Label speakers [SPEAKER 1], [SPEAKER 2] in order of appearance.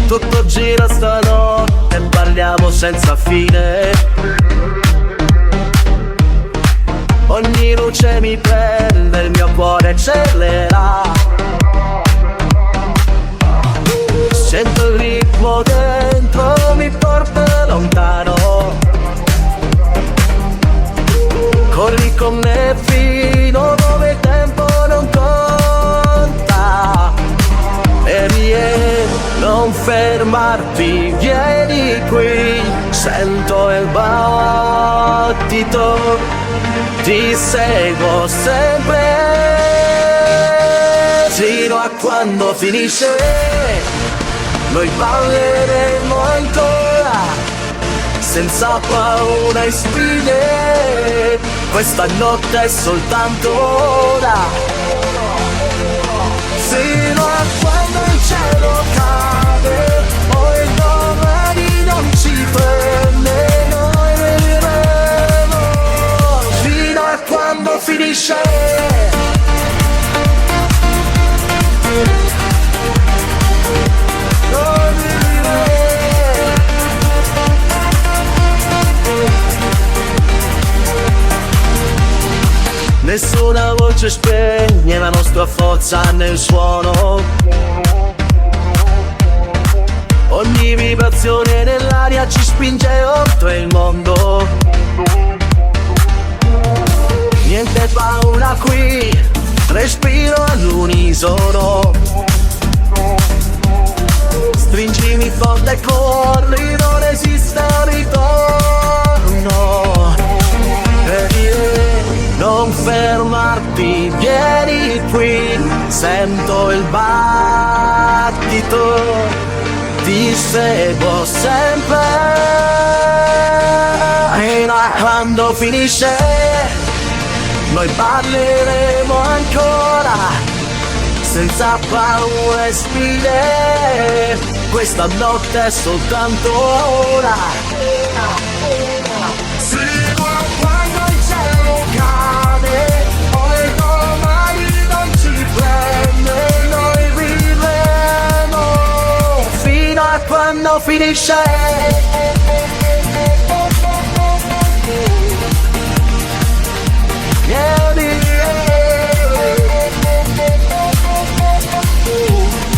[SPEAKER 1] Tutto gira stanotte, parliamo senza fine. Ogni luce mi prende, il mio cuore accelera. Sento il ritmo dentro, mi porta lontano. Corri con me fino dove il tempo non conta. E vieni, non fermarti, vieni qui. Sento il battito, ti seguo sempre fino a quando finisce. Noi balleremo ancora senza paura e sfide. Questa notte è soltanto ora, fino a quando il cielo cade o il domani non ci prende. Noi vivremo fino a quando finisce. Nessuna voce spegne la nostra forza nel suono. Ogni vibrazione nell'aria ci spinge oltre il mondo. Niente paura qui, respiro all'unisono. Stringimi forte e corri, non esiste un ritorno. Non fermarti, vieni qui, sento il battito, ti seguo sempre. E quando finisce, noi parleremo ancora, senza paura e sfide. Questa notte è soltanto ora. Quando finisce.